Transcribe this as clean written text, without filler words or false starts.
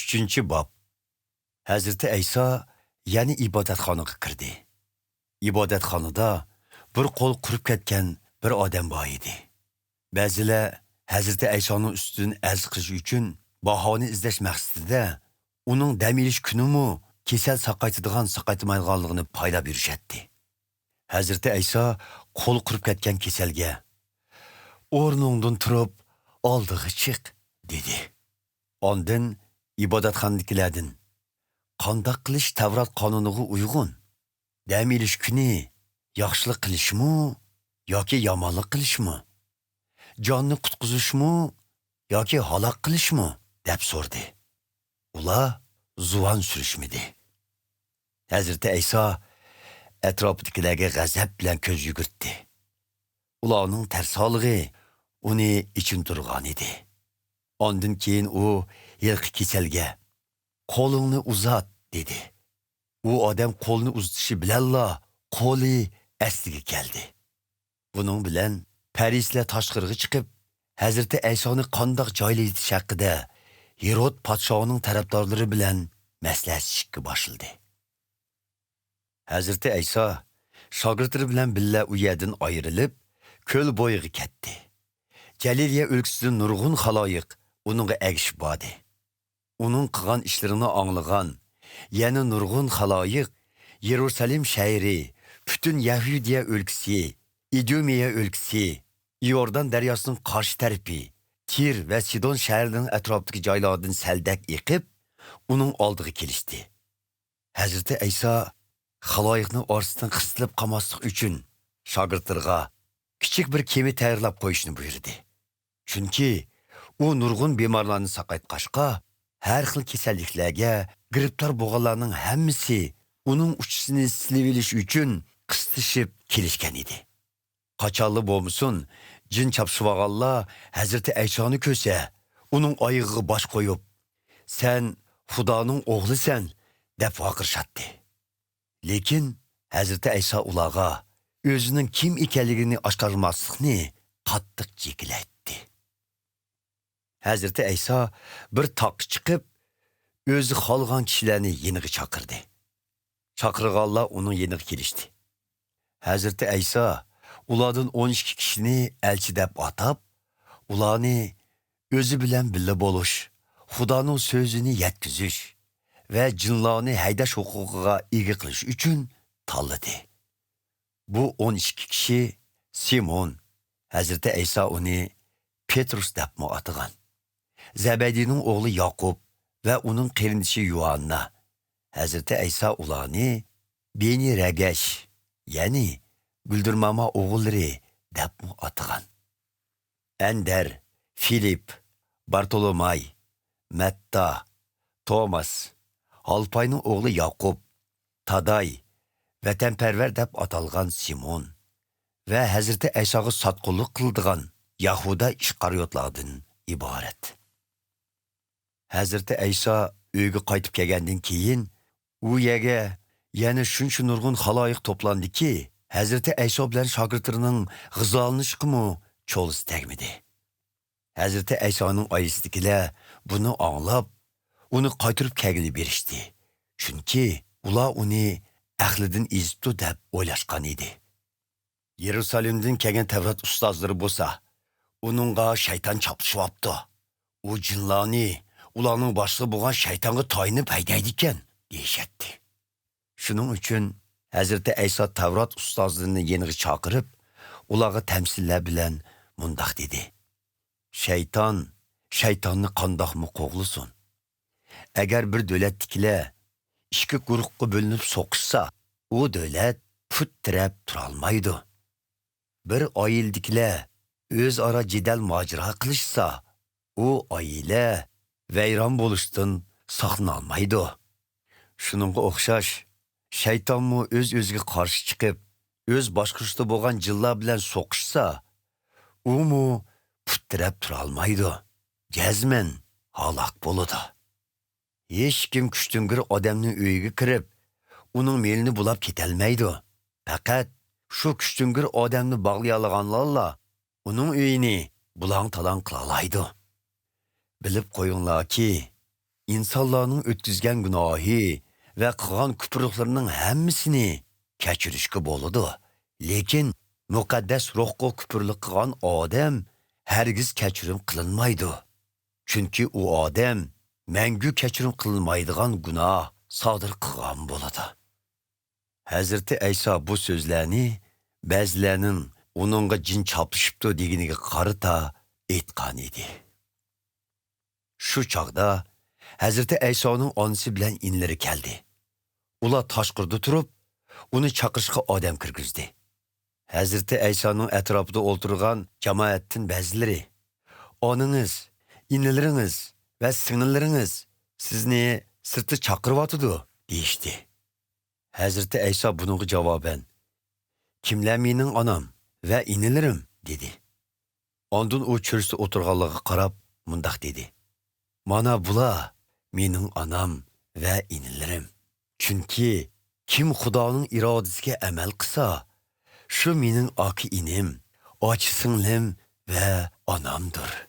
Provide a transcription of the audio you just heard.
3. Bab. Hazreti İsa yani ibodatxonaga kirdi. Ibodatxonada bir qo'l qurib ketgan bir odam bor edi. Ba'zilar Hazreti İsa'ning ustidan arz qilish uchun bahoni izlash maqsadida uning dam olish kunimi kasal saqaytadigan saqaytmaydiganligini paylab yurishadi. Hazreti İsa qo'l qurib ketgan kasalga o'rningdan turib oldiga chiq dedi. Ondan ibodatxonadagilardan qandoq qilish Tavrat qonuniga uyg'un? Dam olish kuni yaxshilik qilishmi yoki yomonlik qilishmi? Jonni qutqizishmi yoki halok qilishmi deb so'rdi. Ular zuvan surishmidi. Hazreti İsa atrofidagilarga g'azab bilan ko'z yugurtdi. Ularning tarsolig'i uni ichintirgan edi. Ondan keyin u yilqi kasalga qo'lingni uzat dedi. U odam qo'lni uzatishi bilanla qo'li asliga keldi. Buning bilan Parislar tashqariga chiqib, Hazreti İsa'ni qandoq joylatish haqida Herod podshohining tarafdorlari bilan maslahatlashishga boshladi. Hazreti İsa shogirdlari bilan birga u yerdan ayrilib, ko'l bo'yiga ketdi. Galiliya o'lkasidan nurg'un xaloyiq uningga ergishib bordi. Uning qilgan ishlarini anglagan, yana nurg'un xaloyiq Yerusalim shahri, butun Yahudiya o'lkasi, Idumiya o'lkasi, Yordan daryosining qarshi tarafi, Tir va Sidon shahrining atrofidagi joylardan saldak yiqib, uning oldiga kelishdi. Hazreti İsa xaloyiqning orasidan qisilib qolmaslik uchun shogirdlarga kichik bir kema tayyorlab qo'yishni buyurdi. Chunki u nurg'un bemorlarni saqaytqashqa, har xil kasalliklarga giribtor bo'lganlarning hammasi uning uchisini silib olish uchun qistishib kelishgan edi. Qachonli bo'lmasin, jin chapshivaganlar Hazreti İsa'ni ko'rsa, uning oyog'iga bosh qo'yib, "Sen Xudoning o'g'lisan" deb vaqirishadi. Lekin Hazreti İsa ularga o'zining kim ekanligini oshkormaslikni qattiq chekilaydi. Hazreti İsa bir taqqa chiqib, o'zi qolgan kishilarni yeniga chaqirdi. Chaqirganlar uning yeniga kelishdi. Hazreti İsa ulardan 12 kishini elchi deb atab, ularni o'zi bilan birga bo'lish, Xudoning so'zini yetkazish va jinlarni haydash huquqiga ega qilish uchun tanladi. Bu 12 kishi Simon, Hazreti İsa uni Petrus deb atagan. Zebediyning o'g'li Yaqub va uning qarindoshi Yuhanna. Hazreti İsa ularni Beni Ragash, ya'ni Guldirmama o'g'illari deb atagan. Ender, Filip, Bartolomay, Matta, Thomas, Alpayning o'g'li Yaqub, Taday, vatanparvar deb atalgan Simon va Hazreti İsa'ga sotqinlik qildigan Yahuda ishqariyotlardan iborat. Hazreti İsa uyga qaytib kelgandan keyin u yerga yana shuncha nurg'un xaloyiq to'plandiki, Hazreti İsa bilan shogirdlarining g'izolanishimi cho'lisi tegmidi. Hazreti İsa'ning oilasidagilar buni anglab, uni qaytirib kelgili berishdi. Chunki ular uni ahlidan ezibdi deb o'ylashgan edi. Yerusalimdan kelgan Tavrat ustozlari bo'lsa, uningga shayton chopishibdi. U jinlarni ularning boshlig'i bo'lgan shaytonga toyinib haydaydi ekan, deyishadi. Shuning uchun Hazreti İsa Tavrat ustozlarini yeniga chaqirib, ularga tamsillar bilan mundoq dedi. Shaytonni qandoqmi qo'g'lisin? Agar bir davlatdagilar ikki guruhga bo'linib so'qishsa, u davlat put tirab turolmaydi. Bir oildagilar o'zaro jidal mojaro qilishsa, u oila vayron bo'lishdan saqlanolmaydi. Shuningga o'xshash, shaytonmi o'z-o'ziga qarshi chiqib, o'z boshqarishida bo'lgan jinlar bilan so'qishsa, u put tirab turolmaydi. Jazman halok bo'ladi. Hech kim kuchtingir odamning uyiga kirib, uning melini bulab ketolmaydi. Faqat shu kuchtingir odamni bog'lay olganlar uning uyini bulang-talang qila oladi. Bilib qo'yinglarki, insonlarning o'tkazgan gunohi va qilgan kupurliqlarining hammasini kechirishga bo'ladi. Lekin muqaddas ruhga kupurlik qilgan odam hargiz kechirim qilinmaydi. Chunki u odam mangu kechirim qilinmaydigan gunoh sodir qilgan bo'ladi. Hazreti Ayso bu so'zlarni ba'zilarning uningga jin chopishibdi deganiga qarata aytgan edi. Shu chog'da Hazreti Aysoning onasi bilan inlari keldi. Ular tashqirda turib, uni chaqirishga odam kirgizdi. Hazreti Aysoning atrofida o'tirgan jamoatdan ba'zilari, "Onangiz, inlaringiz va singillaringiz sizni sirtda chaqiryotidi" deyishdi. Hazreti Ayso buningga javoban, "Kimlar mening onam va inilarim?" dedi. Ondan u cho'rsda o'tirganlarga qarab mundaq dedi: "Mana bular mening onam va inilarim. Chunki kim Xudoning irodasiga amal qilsa, shu mening oki inim, ochi singlim va onamdir."